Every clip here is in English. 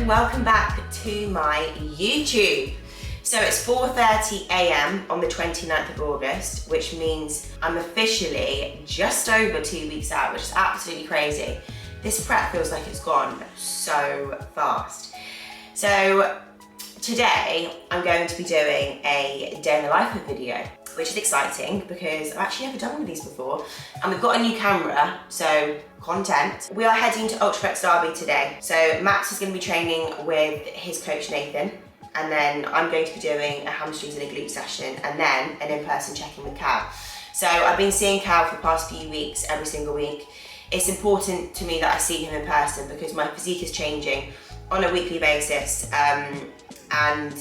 and welcome back to my YouTube. So it's 4:30 a.m. on the 29th of August, which means I'm officially just over 2 weeks out, which is absolutely crazy. This prep feels like it's gone so fast. So today I'm going to be doing a day in the life of video, which is exciting because I've actually never done one of these before. And we've got a new camera, so content. We are heading to Ultraflex Derby today. So Max is going to be training with his coach Nathan, and then I'm going to be doing a hamstrings and a glute session, and then an in-person check-in with Cal. So I've been seeing Cal for the past few weeks, every single week. It's important to me that I see him in person because my physique is changing on a weekly basis, and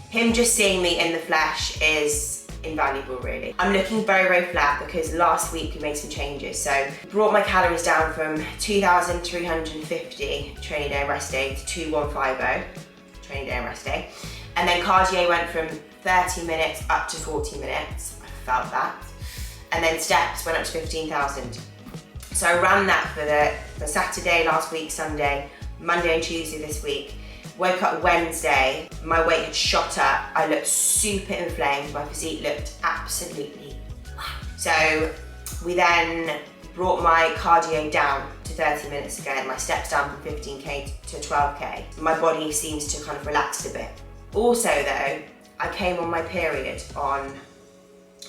him just seeing me in the flesh is invaluable, really. I'm looking very, very flat because last week we made some changes. So brought my calories down from 2,350 training day and rest day to 2,150 training day and rest day. And then cardio went from 30 minutes up to 40 minutes. I felt that. And then steps went up to 15,000. So I ran that for Saturday last week, Sunday, Monday and Tuesday this week. Woke up Wednesday, my weight had shot up, I looked super inflamed, my physique looked absolutely wow. So we then brought my cardio down to 30 minutes again, my steps down from 15k to 12k. My body seems to kind of relax a bit. Also though, I came on my period on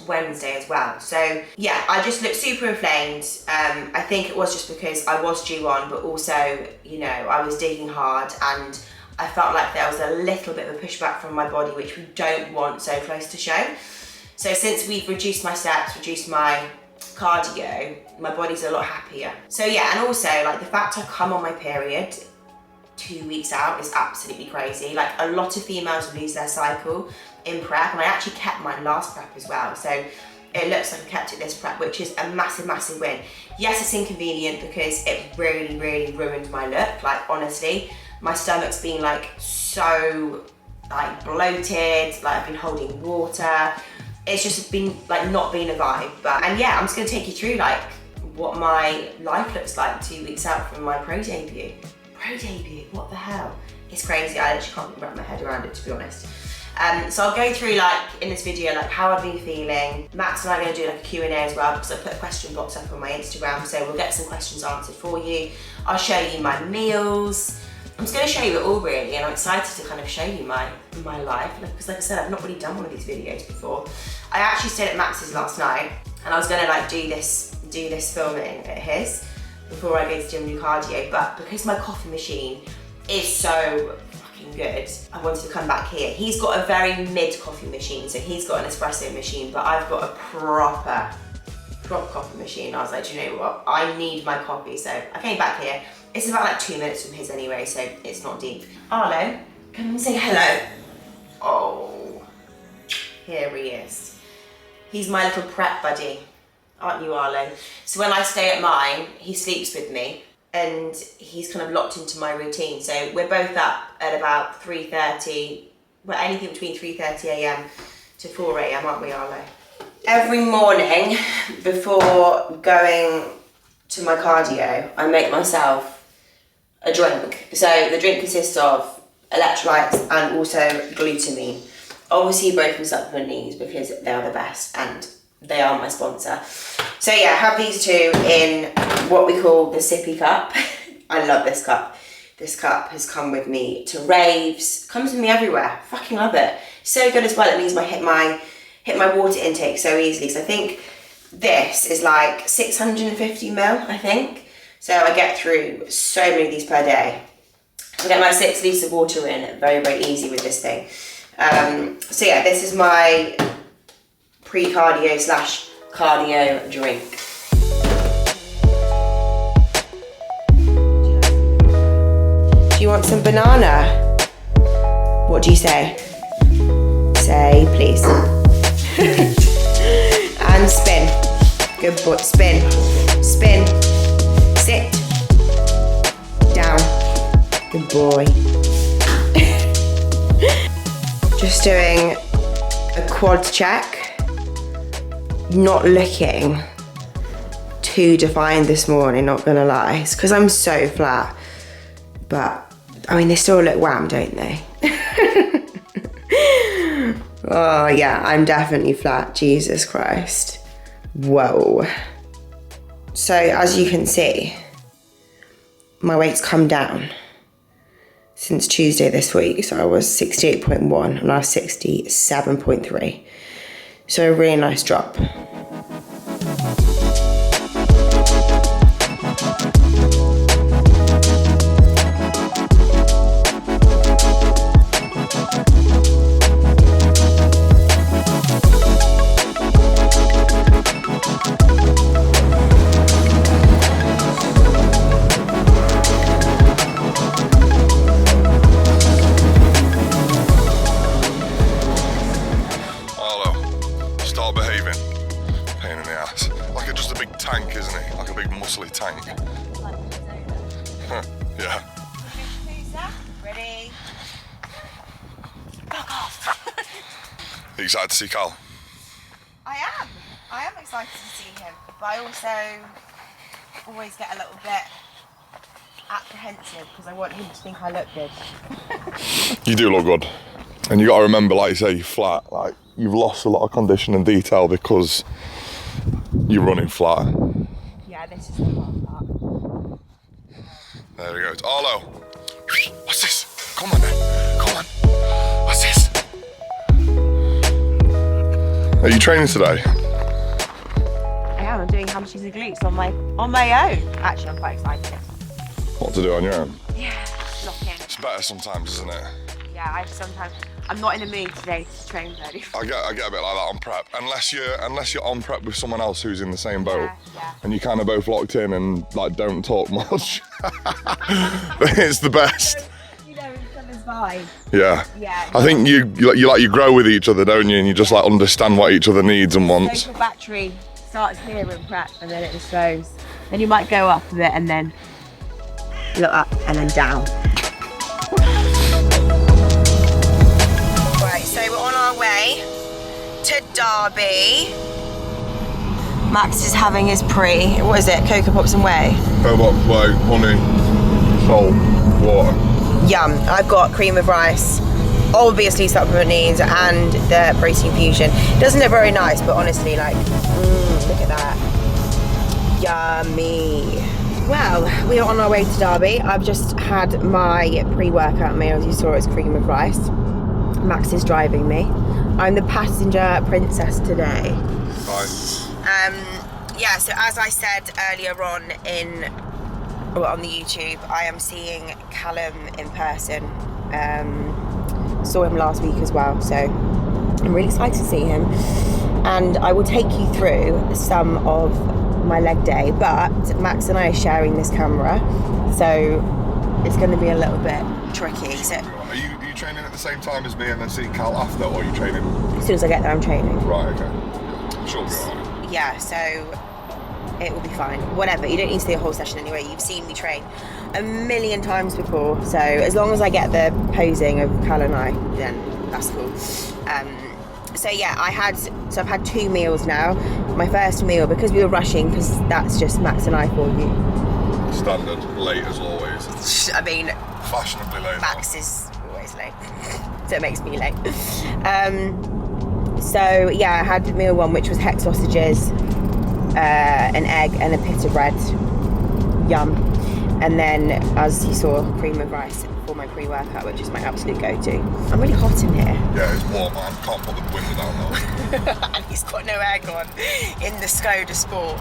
Wednesday as well. So yeah, I just looked super inflamed. I think it was just because I was due on, but also, you know, I was digging hard and I felt like there was a little bit of a pushback from my body, which we don't want so close to show. So since we've reduced my steps, reduced my cardio, my body's a lot happier. So yeah, and also like the fact I come on my period 2 weeks out is absolutely crazy. Like a lot of females lose their cycle in prep, and I actually kept mine last prep as well. So it looks like I kept it this prep, which is a massive, massive win. Yes, it's inconvenient because it really, really ruined my look. Like honestly, my stomach's been like so like bloated, like I've been holding water. It's just been like not been a vibe. But and yeah, I'm just gonna take you through like what my life looks like 2 weeks out from my pro debut. Pro debut, what the hell? It's crazy, I literally can't wrap my head around it, to be honest. So I'll go through like in this video like how I've been feeling. Max and I are going to do like a Q&A as well because I put a question box up on my Instagram, so we'll get some questions answered for you. I'll show you my meals. I'm just going to show you it all really, and I'm excited to kind of show you my life because like I said, I've not really done one of these videos before. I actually stayed at Max's last night and I was going to like do this filming at his before I go to gym and do cardio, but because my coffee machine is so fucking good, I wanted to come back here. He's got a very mid coffee machine, so he's got an espresso machine, but I've got a proper coffee machine. I was like, do you know what? I need my coffee, so I came back here. It's about like 2 minutes from his anyway, so it's not deep. Arlo, come and say hello. Oh, here he is. He's my little prep buddy, aren't you, Arlo? So when I stay at mine, he sleeps with me and he's kind of locked into my routine. So we're both up at about 3:30, well, anything between 3:30 a.m. to 4 a.m, aren't we, Arlo? Every morning before going to my cardio, I make myself a drink. So the drink consists of electrolytes and also glutamine. Obviously broken supplement needs because they are the best and they are my sponsor. So yeah, I have these two in what we call the sippy cup. I love this cup. This cup has come with me to raves, comes with me everywhere. Fucking love it. So good as well. It means I hit my water intake so easily. So I think this is like 650 ml, I think. So I get through so many of these per day. I get my 6 litres of water in very, very easy with this thing. So yeah, this is my pre-cardio / cardio drink. Do you want some banana? What do you say? Say please. And spin. Good boy. Spin. Spin. Sit. Down. Good boy. Just doing a quad check. Not looking too defined this morning, not gonna lie. It's because I'm so flat. But I mean, they still look wham, don't they? Oh yeah, I'm definitely flat, Jesus Christ. Whoa. So as you can see, my weight's come down since Tuesday this week. So I was 68.1 and I was 67.3. So a really nice drop. Tank. Yeah. Ready? Fuck off. Are you excited to see Cal? I am excited to see him, but I also always get a little bit apprehensive because I want him to think I look good. You do look good. And you got to remember, like you say, you're flat. Like, you've lost a lot of condition and detail because you're running flat. Yeah, this is the hard part. There we go. It's Arlo. What's this? Come on then. Come on. What's this? Are you training today? I am. I'm doing hamstrings and glutes on my own. Actually, I'm quite excited. What to do on your own? Yeah, lock in. It's better sometimes, isn't it? Yeah, I'm not in the mood today to train though. I get a bit like that on prep, unless you're on prep with someone else who's in the same boat, and you kind of both locked in and like don't talk much. It's the best. You know, each other's vibe. Yeah. Yeah. I think you grow with each other, don't you? And you just like understand what each other needs and wants. Social battery starts here in prep, and then it just goes. Then you might go up a bit, and then look up, and then down. So we're on our way to Derby. Max is having his what is it, Cocoa Pops and whey? Cocoa Pops, whey, honey, salt, water. Yum. I've got cream of rice, obviously supplement needs, and the protein fusion. It doesn't look very nice, but honestly, like, look at that. Yummy. Well, we are on our way to Derby. I've just had my pre-workout meal. As you saw, it's cream of rice. Max is driving me. I'm the passenger princess today. Bye. Yeah, so as I said earlier on on the YouTube, I am seeing Callum in person. Saw him last week as well, so I'm really excited to see him. And I will take you through some of my leg day, but Max and I are sharing this camera, so it's going to be a little bit tricky. So are you training at the same time as me and then seeing Cal after, or are you training? As soon as I get there, I'm training. Right, okay. Sure, be alright. Yeah, so it will be fine. Whatever, you don't need to see a whole session anyway. You've seen me train a million times before, so as long as I get the posing of Cal and I, then that's cool. So yeah, I've had 2 meals now. My first meal, because we were rushing, because that's just Max and I for you. Standard, late as always. I mean, fashionably late. Max is always late, so it makes me late. So yeah, I had meal 1, which was hex sausages, an egg and a pita bread. Yum. And then, as you saw, cream of rice for my pre-workout, which is my absolute go-to. I'm really hot in here. Yeah, it's warm, man. Can't put the window down now. And he's got no aircon in the Skoda Sport.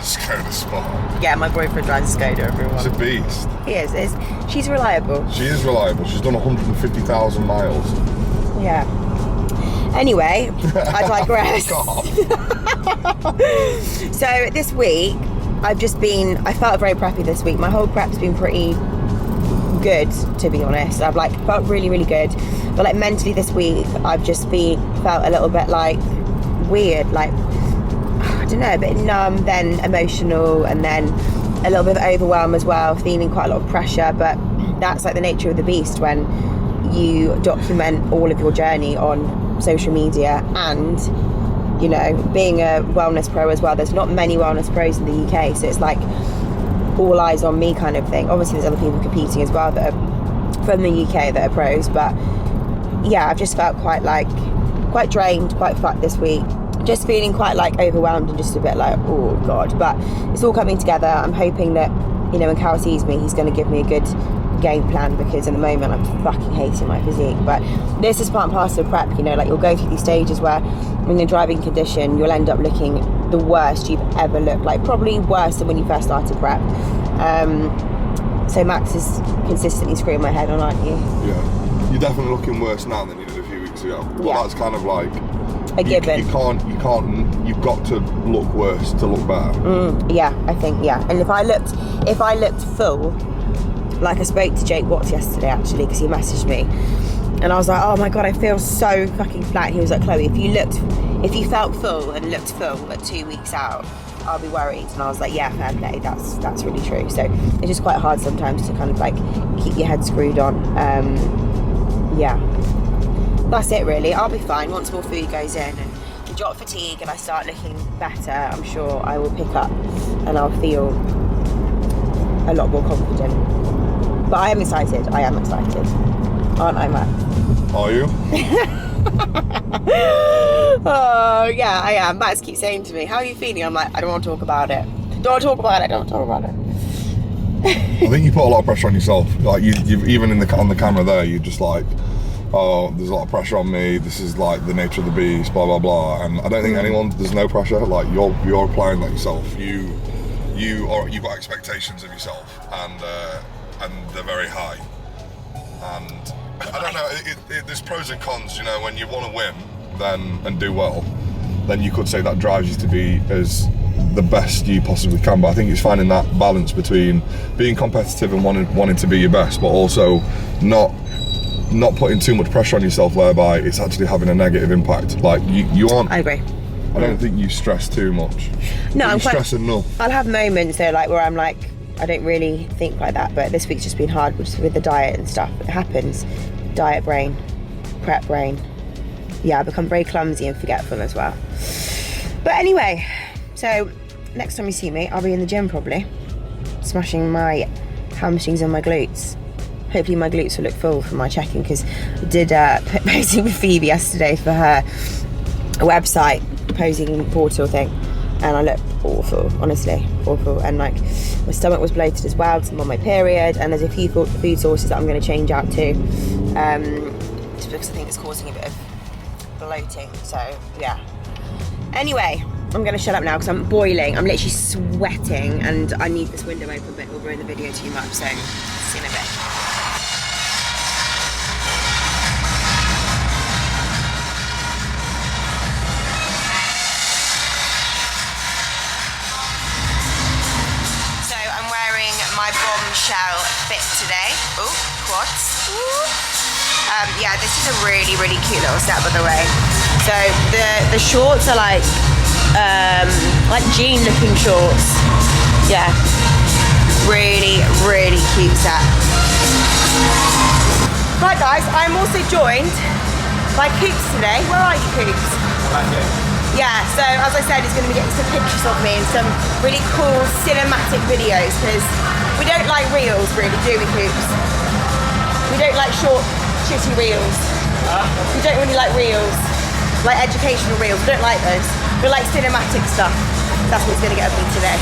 Skoda Sport. Yeah, my boyfriend drives a Skoda, everyone. He's a beast. He is. She's reliable. She is reliable. She's done 150,000 miles. Yeah. Anyway, I digress. So this week, I felt very preppy this week. My whole prep's been pretty good, to be honest. I've felt really, really good. But mentally this week, I've just felt a little bit weird, I don't know, a bit numb, then emotional, and then a little bit of overwhelm as well, feeling quite a lot of pressure. But that's the nature of the beast when you document all of your journey on social media, and being a wellness pro as well. There's not many wellness pros in the UK, so it's all eyes on me kind of thing. Obviously there's other people competing as well that are from the UK that are pros, but yeah, I've just felt quite drained, quite flat this week. Just feeling quite like overwhelmed and just a bit like, oh God, but it's all coming together. I'm hoping that, you know, when Carol sees me, he's going to give me a good game plan, because at the moment I'm fucking hating my physique. But this is part and parcel of prep, you know, like you'll go through these stages where in your driving condition you'll end up looking the worst you've ever looked, like probably worse than when you first started prep. So Max is consistently screwing my head on, aren't you? Yeah, you're definitely looking worse now than you did a few weeks ago. But yeah, that's kind of like a given. You can't. You've got to look worse to look better. Yeah, I think, yeah. And if I looked full, like I spoke to Jake Watts yesterday actually, because he messaged me, and I was like, oh my God, I feel so fucking flat. He was like, Chloe, if you felt full and looked full at 2 weeks out, I'll be worried. And I was like, yeah, fair play, that's really true. So it's just quite hard sometimes to kind of like keep your head screwed on. Yeah, that's it really. I'll be fine once more food goes in and the drop fatigue and I start looking better. I'm sure I will pick up and I'll feel a lot more confident. But I am excited. Aren't I, Matt? Are you? Oh yeah, I am. Max keeps saying to me, how are you feeling? I'm like, I don't want to talk about it. Don't want to talk about it. I think you put a lot of pressure on yourself. Like you even on the camera there, you're just like, oh, there's a lot of pressure on me. This is like the nature of the beast, blah blah blah. And I don't think there's no pressure. Like you're applying that yourself. You've got expectations of yourself, and they're very high. And I don't know. There's pros and cons. You know, when you want to win, and do well, then you could say that drives you to be as the best you possibly can. But I think it's finding that balance between being competitive and wanting to be your best, but also not putting too much pressure on yourself whereby it's actually having a negative impact. Like you aren't. I agree. I don't think you stress too much. No, I'm stress enough. I'll have moments though, like where I'm like, I don't really think like that, but this week's just been hard with the diet and stuff. It happens. Diet brain, prep brain. Yeah, I become very clumsy and forgetful as well. But anyway, so next time you see me, I'll be in the gym probably, smashing my hamstrings and my glutes. Hopefully my glutes will look full for my check-in, because I did posing with Phoebe yesterday for her website posing portal thing, and I looked awful, honestly, awful. And like my stomach was bloated as well because I'm on my period, and there's a few food sources that I'm going to change out to, just because I think it's causing a bit of bloating. So yeah. Anyway, I'm going to shut up now because I'm boiling. I'm literally sweating, and I need this window open, but it'll ruin the video too much. So see you in a bit. My bombshell fit today. Oh, quads. Yeah, this is a really, really cute little set, by the way. So the shorts are like jean looking shorts. Yeah, really, really cute set. Right guys, I'm also joined by Coops today. Where are you, Coops? Right here. Yeah, so as I said, he's going to be getting some pictures of me and some really cool cinematic videos, because we don't like reels really, do we, Coops? We don't like short, shitty reels. We don't really like reels, like educational reels. We don't like those. We like cinematic stuff. That's what he's going to get of me today.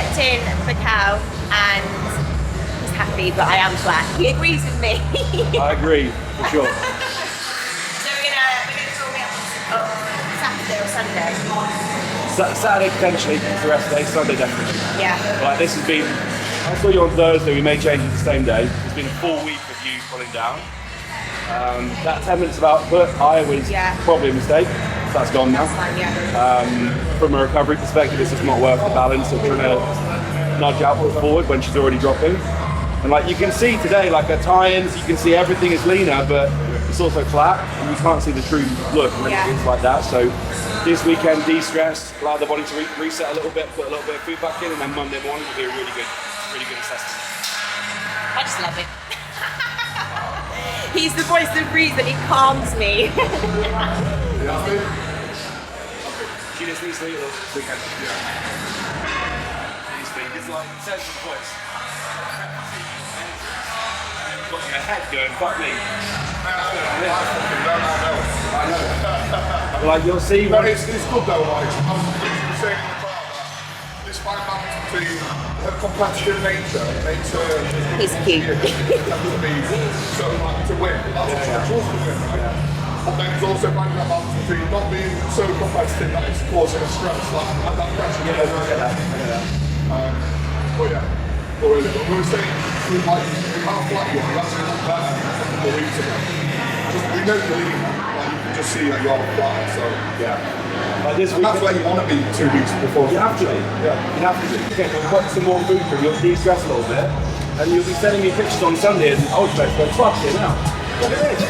checked in for Cal and he's happy, but I am flat. He agrees with me. I agree, for sure. So we're gonna film it on Saturday or Sunday. Saturday potentially, it's the rest day, Sunday definitely. Yeah. Like this has been, I saw you on Thursday, we may change it the same day. It's been a full week of you pulling down. That 10 minutes of output, I was probably a mistake. That's gone now. That's fine, yeah. From a recovery perspective, it's just not worth the balance of trying to nudge output forward when she's already dropping. And like you can see today, like her tie-ins, you can see everything is leaner, but it's also flat, and you can't see the true look when it's like that. So this weekend, de-stress, allow the body to reset a little bit, put a little bit of food back in, and then Monday morning will be a really good assessment. I just love it. He's the voice of reason, he calms me. She just needs to eat this weekend. It's like sensitive voice. Got your head going, fuck me. Like you'll see. No, it's good though, like, I was saying in the car that this fine balance between her competitive nature makes her... He's cute. So like to win, that's what she's supposed to win, right? But then it's also finding that balance between not being so competitive that it's causing a stress, like that pressure. Yeah, I get that. But yeah, but really, but we were saying, like, how flat you are, you actually look better a couple of weeks ago. We know the lead, like, you can just see that you are flat, so yeah. Like this and that's where you want to be 2 weeks before. You have to be. Yeah. You have to be. Okay, we'll put some more food for you, you'll de-stress a little bit, and you'll be sending me pictures on Sunday and old place going, fuck it now. Look at this.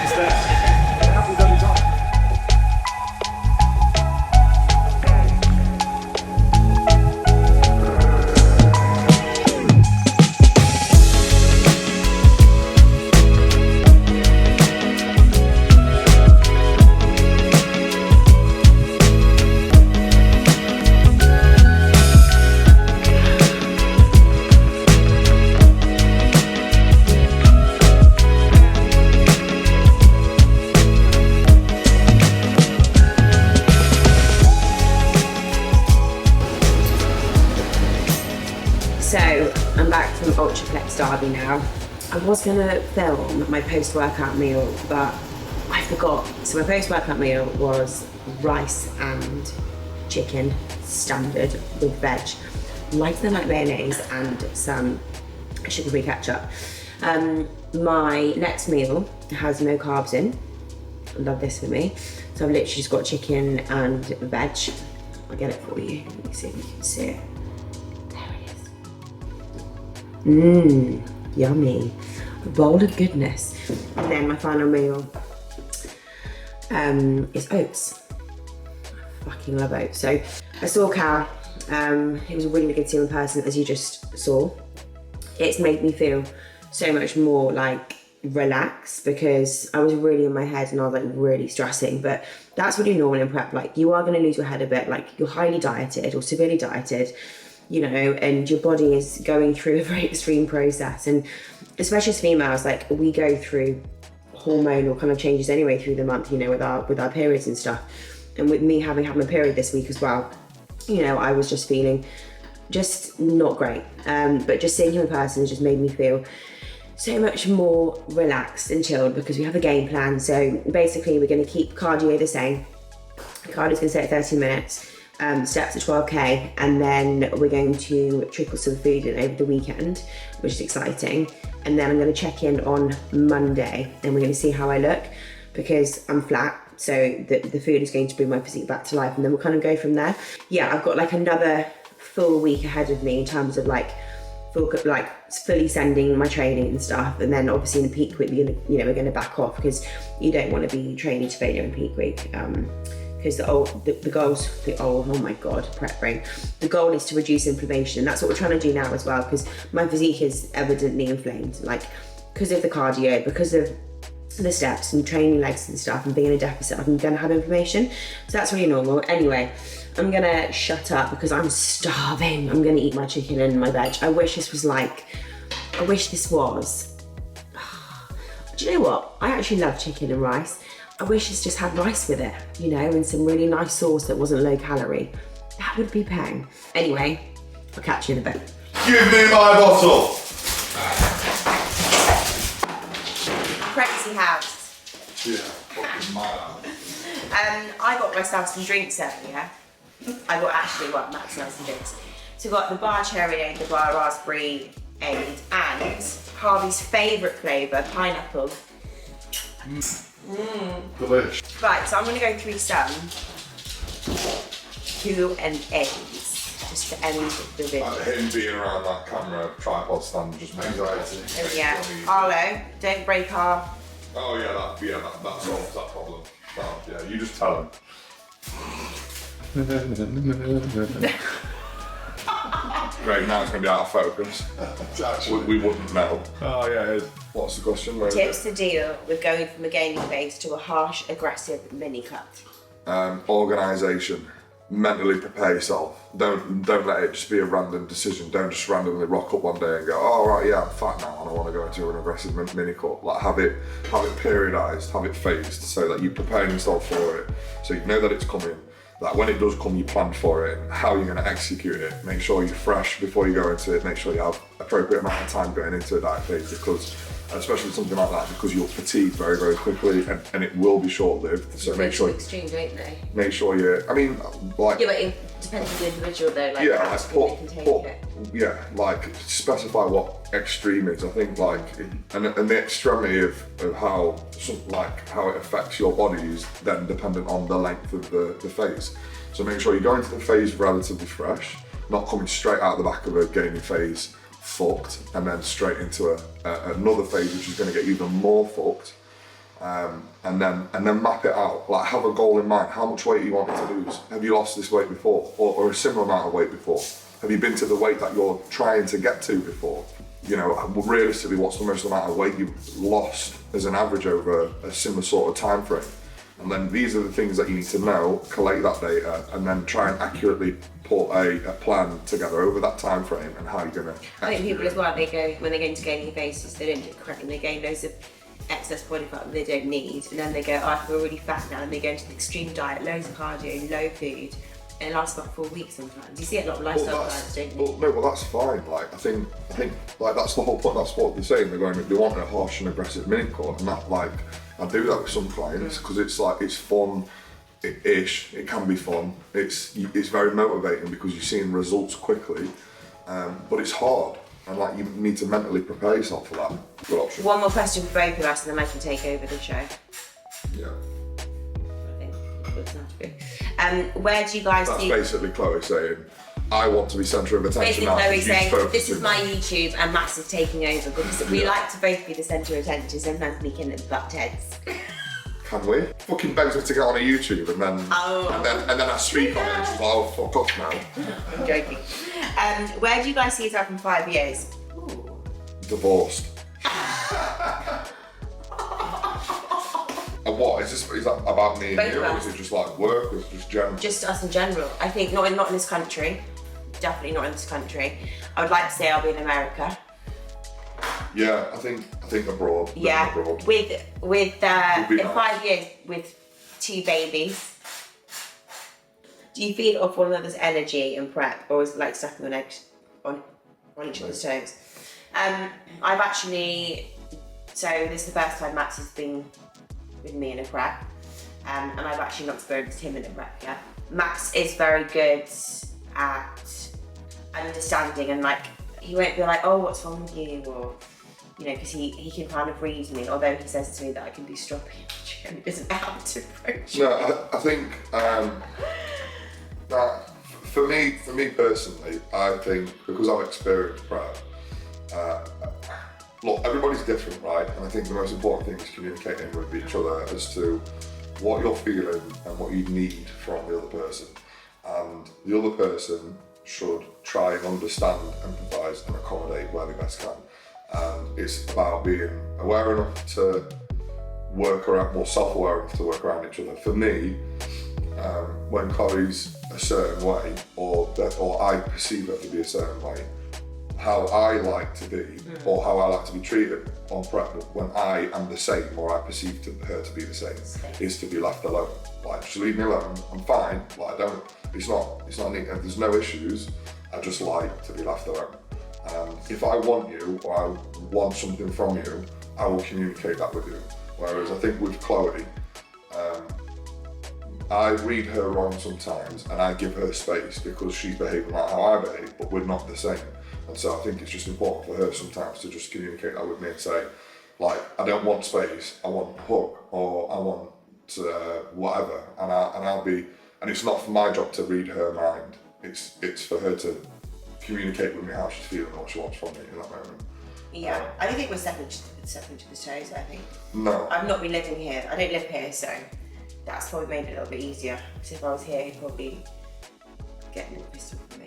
It's there. It happens every time. So I'm back from Ultraflex Derby now. I was gonna film my post-workout meal, but I forgot. So my post-workout meal was rice and chicken, standard, with veg. Lighter than like mayonnaise and some sugar-free ketchup. My next meal has no carbs in. I love this for me. So I've literally just got chicken and veg. I'll get it for you. Let me see if you can see it. Mmm, yummy. A bowl of goodness. And then my final meal is oats. I fucking love oats. So I saw Cal. It was a really good to see him in person, as you just saw. It's made me feel so much more like relaxed, because I was really in my head and I was like really stressing. But that's what you normal in prep. Like, you are going to lose your head a bit. Like, you're highly dieted or severely dieted, you know, and your body is going through a very extreme process. And especially as females, like, we go through hormonal kind of changes anyway through the month, you know, with our periods and stuff. And with me having had my period this week as well, you know, I was just feeling just not great. But just seeing him in person has just made me feel so much more relaxed and chilled, because we have a game plan. So basically we're going to keep cardio the same. Cardio's going to stay at 30 minutes. Steps at 12k, and then we're going to trickle some food in over the weekend, which is exciting. And then I'm going to check in on Monday and we're going to see how I look, because I'm flat, so the food is going to bring my physique back to life, and then we'll kind of go from there. Yeah, I've got like another full week ahead of me in terms of like fully sending my training and stuff, and then obviously in the peak week we're going to back off, because you don't want to be training to failure in peak week. Because oh my god, prep brain. The goal is to reduce inflammation. That's what we're trying to do now as well, because my physique is evidently inflamed, like because of the cardio, because of the steps and training legs and stuff, and being in a deficit, I'm gonna have inflammation. So that's really normal. Anyway, I'm gonna shut up because I'm starving. I'm gonna eat my chicken and my veg. I wish this was. Do you know what? I actually love chicken and rice. I wish it's just had rice with it, you know, and some really nice sauce that wasn't low calorie. That would be pang. Anyway, I'll catch you in a bit. Give me my bottle. Crazy house. Yeah, fucking mad. I got myself some drinks earlier. Max and some drinks. So I got the bar cherry, the bar raspberry aid, and Harvey's favourite flavour, pineapple. Delish. Right, so I'm going to go through some Q&As just to end the video. Him being around that camera tripod stand just makes it. Oh yeah, Arlo, don't break our... Oh yeah, that solves that problem. Yeah, you just tell him. Great, now it's going to be out of focus. We wouldn't know. Oh yeah, it is. What's the question? Where Tips to deal with going from a gaming phase to a harsh, aggressive mini cut. Organisation. Mentally prepare yourself. Don't let it just be a random decision. Don't just randomly rock up one day and go, oh right, yeah, I'm fat now and I want to go into an aggressive mini cut. Like have it periodised, have it phased, so that you prepare yourself for it, so you know that it's coming. That when it does come, you plan for it, and how you're going to execute it. Make sure you're fresh before you go into it. Make sure you have appropriate amount of time going into a diet phase, because especially something like that, because you'll fatigue very, very quickly, and it will be short-lived. So make sure. Extreme, don't they? Make sure you. I mean, like. Yeah, but it depends on the individual, though. Like, yeah, like specify what extreme is. I think like, and the extremity of how it affects your body is then dependent on the length of the phase. So make sure you go into the phase relatively fresh, not coming straight out the back of a gaming phase fucked, and then straight into another phase which is going to get even more fucked, and then map it out. Like have a goal in mind. How much weight are you wanting to lose? Have you lost this weight before, or a similar amount of weight before? Have you been to the weight that you're trying to get to before? You know, realistically, what's the most amount of weight you've lost as an average over a similar sort of time frame? And then these are the things that you need to know, collate that data, and then try and accurately put a plan together over that time frame and how you're going to. I think people as well, when they go into gaming phases, they don't do it correctly. They gain loads of excess body fat that they don't need, and then they go, oh, I feel really fat now, and they go into the extreme diet, loads of cardio, low food, and it lasts about 4 weeks sometimes. You see a lot of lifestyle clients, don't you? Well, that's fine. Like I think like that's the whole point. That's what they're saying. They're going, they want a harsh and aggressive mini cut, and that like I do that with some clients because it's like it's fun. It can be fun. It's very motivating because you're seeing results quickly, but it's hard. And like you need to mentally prepare yourself for that. Good option. One more question for both of us, and then I can take over the show. Yeah. I think that's good. Where do you guys That's see? basically Chloe saying, "I want to be centre of attention." Basically, now. Chloe saying, Focus "This is my YouTube, and Max is taking over," because we like to both be the centre of attention. Sometimes we can butt heads. Can we? Fucking begs me to get on a YouTube and then and then I speak on it and she's like, oh fuck off now. I'm joking. Where do you guys see yourself in 5 years? Ooh. Divorced. And what is that about me and Both you, of or us. is it just like work, or is it just general? Just us in general. I think not in this country. Definitely not in this country. I would like to say I'll be in America. Yeah, I think abroad. Yeah, abroad. with in nice. 5 years with 2 babies. Do you feed off one another's energy and prep, or is it like stepping on eggs on each other's toes? I've actually, so this is the first time Max has been with me in a prep, and I've actually not experienced him in a prep yet. Max is very good at understanding, and like he won't be like, oh, what's wrong with you, or you know, because he can kind of read me, although he says to me that I can be stroppy and he doesn't know how to approach me. No, I think that for me personally, I think because I've experienced prep, look, everybody's different, right? And I think the most important thing is communicating with each other as to what you're feeling and what you need from the other person. And the other person should try and understand, empathise and accommodate where they best can. And it's about being aware enough to work around, more self-aware enough to work around each other. For me, when Chloe's a certain way, or I perceive her to be a certain way, how I like to be or how I like to be treated on prep when I am the same or I perceive her to be the same is to be left alone. Like, just leave me alone, I'm fine. Like, it's not neat, there's no issues. I just like to be left alone. If I want you or I want something from you, I will communicate that with you. Whereas I think with Chloe, I read her wrong sometimes and I give her space because she's behaving like how I behave, but we're not the same. And so I think it's just important for her sometimes to just communicate that with me and say, like, I don't want space, I want a hug, or I want whatever. And it's not for my job to read her mind. It's for her to communicate with me how she's feeling or what she wants from me in that moment. Yeah, I don't think we're stepping to the toes, I think. No. I've not been living here. I don't live here, so that's probably made it a little bit easier. Because if I was here, he'd probably get more pissed off with me.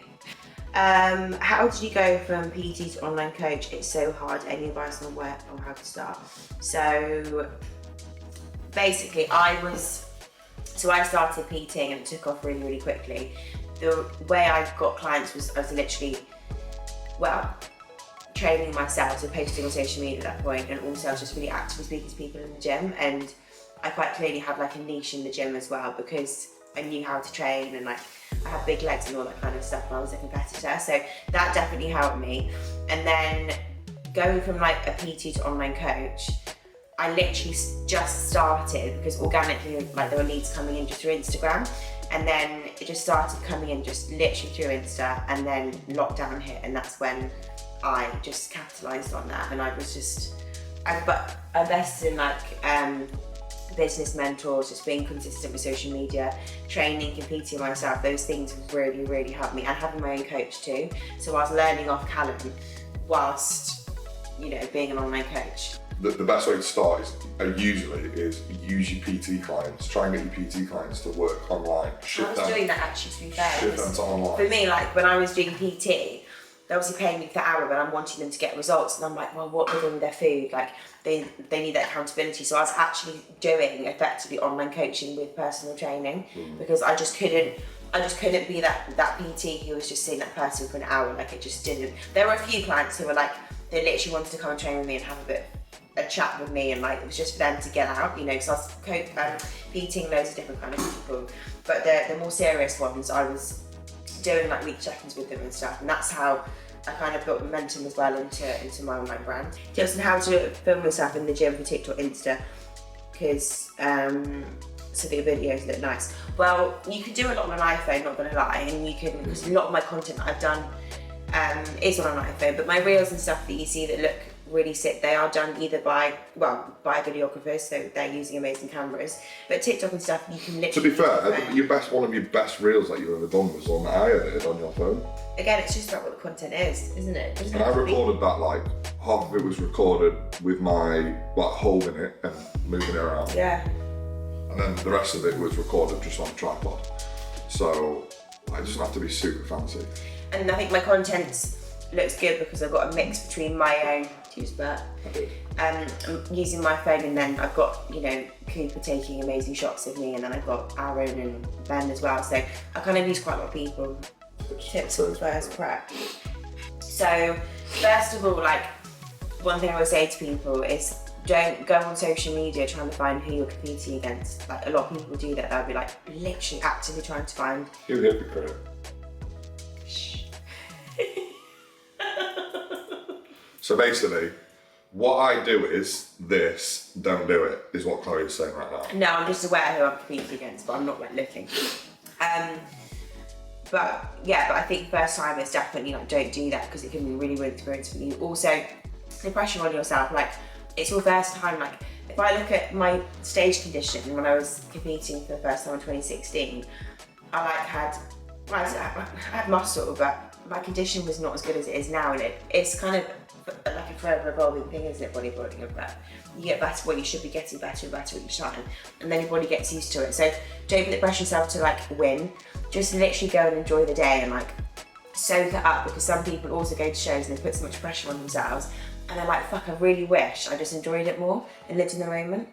How did you go from PT to online coach? It's so hard. Any advice on where or how to start? So basically, I started PTing and it took off really, really quickly. The way I got clients was I was literally, training myself, so posting on social media at that point, and also I was just really actively speaking to people in the gym, and I quite clearly had like a niche in the gym as well because I knew how to train and like I had big legs and all that kind of stuff and I was a competitor, so that definitely helped me. And then going from like a PT to online coach, I literally just started because organically like there were leads coming in just through Instagram, and then it just started coming in just literally through Insta, and then lockdown hit, and that's when I just capitalised on that. And I invested in like business mentors, just being consistent with social media, training, competing myself. Those things really, really helped me, and having my own coach too. So I was learning off Callum whilst, being an online coach. The best way to start is usually use your PT clients. Try and get your PT clients to work online. I was doing that actually, to be fair. Shift them to online. For me, like when I was doing PT, they're obviously paying me per hour, but I'm wanting them to get results, and I'm like, well, what are they doing with their food? Like they need that accountability. So I was actually doing effectively online coaching with personal training because I just couldn't be that PT who was just seeing that person for an hour. Like it just didn't. There were a few clients who were like, they literally wanted to come and train with me and have a chat with me, and like it was just for them to get out, because I was PTing loads of different kind of people, but the more serious ones I was doing like week check-ins with them and stuff, and that's how I kind of built momentum as well into my online brand. Just how to film yourself in the gym for TikTok, Insta, because so the videos look nice. Well, you can do a lot on an iPhone, not gonna lie, and you can, because a lot of my content that I've done is on an iPhone, but my reels and stuff that you see that look really sick, they are done either by videographers, so they're using amazing cameras. But TikTok and stuff, you can literally. To be fair, one of your best reels that you've ever done was one that I edited on your phone. Again, it's just about what the content is, isn't it? And I recorded that, like half of it was recorded with my holding it and moving it around. Yeah. And then the rest of it was recorded just on a tripod. So it doesn't have to be super fancy. And I think my content looks good because I've got a mix between my own, using my phone, and then I've got, Cooper taking amazing shots of me, and then I've got Aaron and Ben as well. So I kind of use quite a lot of people. Tips for first prep. So first of all, like one thing I would say to people is don't go on social media trying to find who you're competing against. Like a lot of people do that. They'll be like literally actively trying to find. You're a hypocrite. So basically, what I do is this, don't do it, is what Chloe is saying right now. No, I'm just aware who I'm competing against, but I'm not like looking. But I think first time is definitely like don't do that because it can be really weird experience for you. Also, the pressure on yourself, like it's your first time. Like if I look at my stage condition when I was competing for the first time in 2016, I had muscle, but my condition was not as good as it is now, and it's kind of like a forever evolving thing, isn't it, bodybuilding? But you get better, you should be getting better and better each time, and then your body gets used to it. So don't put the pressure yourself to like win. Just literally go and enjoy the day and like soak it up, because some people also go to shows and they put so much pressure on themselves and they're like, fuck, I really wish I just enjoyed it more and lived in the moment.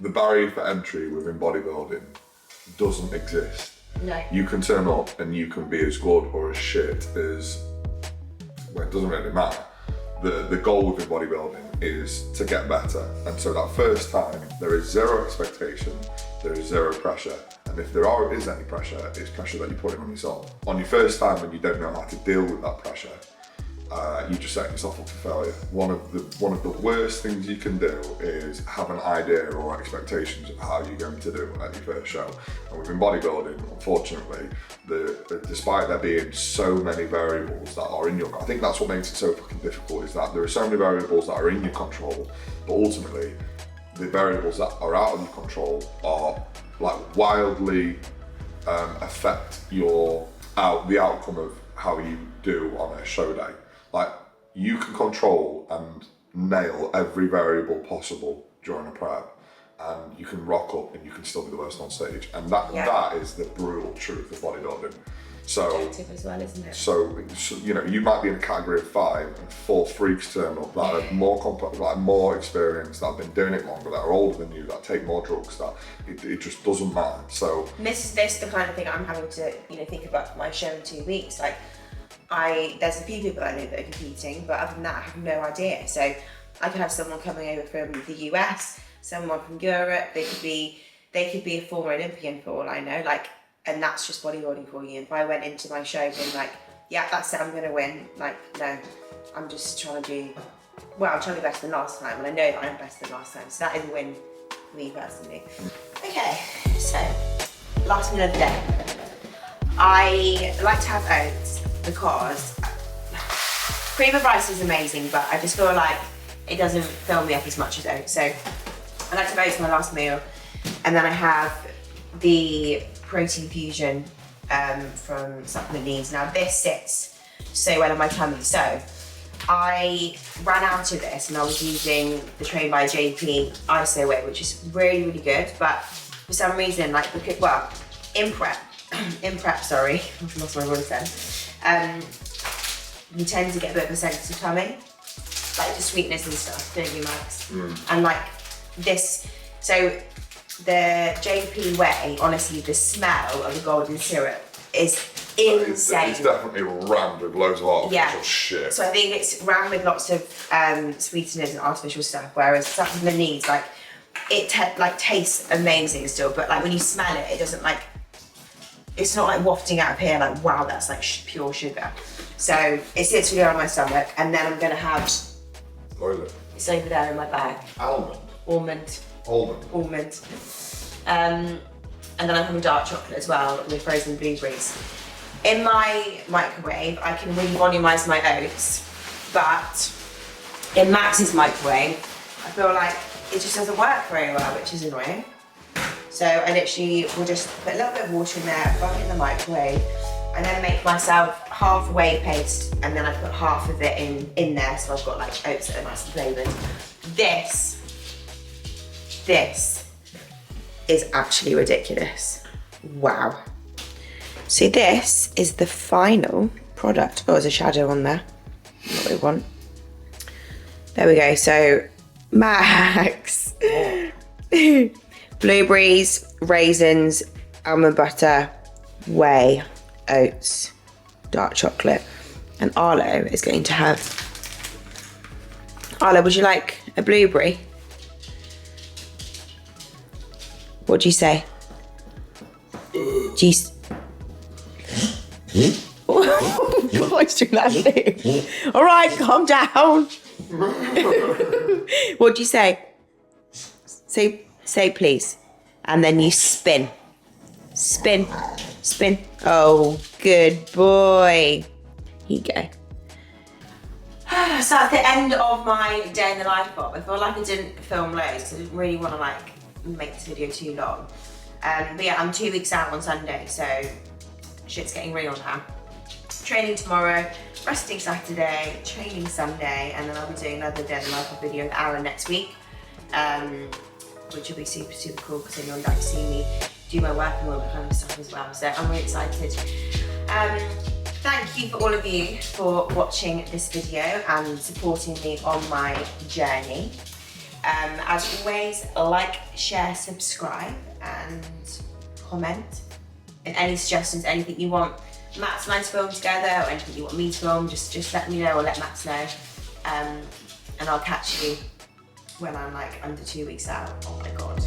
The barrier for entry within bodybuilding doesn't exist. No. You can turn up and you can be as good or as shit as well, it doesn't really matter. The goal within bodybuilding is to get better. And so that first time, there is zero expectation, there is zero pressure. And if there is any pressure, it's pressure that you're putting on yourself. On your first time when you don't know how to deal with that pressure, you just set yourself up for failure. One of the worst things you can do is have an idea or expectations of how you're going to do at your first show. And within bodybuilding, unfortunately, despite there being so many variables that are in your, I think that's what makes it so fucking difficult, is that there are so many variables that are in your control, but ultimately, the variables that are out of your control are like wildly affect the outcome of how you do on a show day. Like, you can control and nail every variable possible during a prep, and you can rock up and you can still be the worst on stage. And that is the brutal truth of bodybuilding. So, Objective as well, isn't it? So, you know, you might be in a category of 5 and 4 freaks turn up that are more complex, like more experienced, that have been doing it longer, that are older than you, that take more drugs, that it just doesn't matter. So this is the kind of thing I'm having to, you know, think about for my show in 2 weeks. Like, there's a few people I know that are competing, but other than that, I have no idea. So I could have someone coming over from the US, someone from Europe. They could be a former Olympian for all I know. Like, and that's just bodybuilding for you. If I went into my show being like, yeah, that's it, I'm gonna win. Like, no, I'm just trying to be, well, I'm trying to be better than last time, and I know that I'm better than last time. So that is a win for me personally. Okay, so last meal of the day. I like to have oats because cream of rice is amazing, but I just feel like it doesn't fill me up as much as oats. So I like to have oats for my last meal, and then I have the protein fusion from Supplement Needs. Now this sits so well on my tummy. So I ran out of this and I was using the Train by JP ISO Whey, which is really, really good. But for some reason, like, in prep, sorry, I've lost my voice then. You tend to get a bit of a sensitive tummy, like the sweetness and stuff, don't you, Max? And like this, so the JP Whey, honestly, the smell of the golden syrup is insane. It's definitely rammed with loads of artificial shit. So I think it's rammed with lots of sweeteners and artificial stuff, whereas Supplement Needs, like, it tastes amazing still, but like when you smell it, it doesn't like, it's not like wafting out of here like, wow, that's like pure sugar. So it sits really on my stomach, and then I'm gonna have, it's over there in my bag. Almond. And then I'm having dark chocolate as well with frozen blueberries. In my microwave, I can really volumize my oats, but in Max's microwave, I feel like it just doesn't work very well, which is annoying. So I literally will just put a little bit of water in there, bung it in the microwave, and then make myself half a whey paste, and then I put half of it in there, so I've got like oats that are nice and flavoured. This is actually ridiculous. Wow. So this is the final product. Oh, there's a shadow on there. Not what we want. There we go. So Max. Blueberries, raisins, almond butter, whey, oats, dark chocolate. And Arlo is going to have... Arlo, would you like a blueberry? What do you say? Why is doing that thing? All right, calm down. What do you say? Say please. And then you spin. Spin. Oh, good boy. Here you go. So at the end of my day in the life pop, I feel like I didn't film loads because I didn't really want to like make this video too long. But yeah, I'm 2 weeks out on Sunday, so shit's getting real now. Training tomorrow, resting Saturday, training Sunday, and then I'll be doing another day in the life pop video with Aaron next week, which will be super, super cool because then you'll like to see me do my work and all that kind of stuff as well. So I'm really excited. Thank you for all of you for watching this video and supporting me on my journey. As always, like, share, subscribe, and comment. And any suggestions, anything you want Max and I to film together, or anything you want me to film, just let me know or let Max know. And I'll catch you when I'm like under 2 weeks out. Oh my God.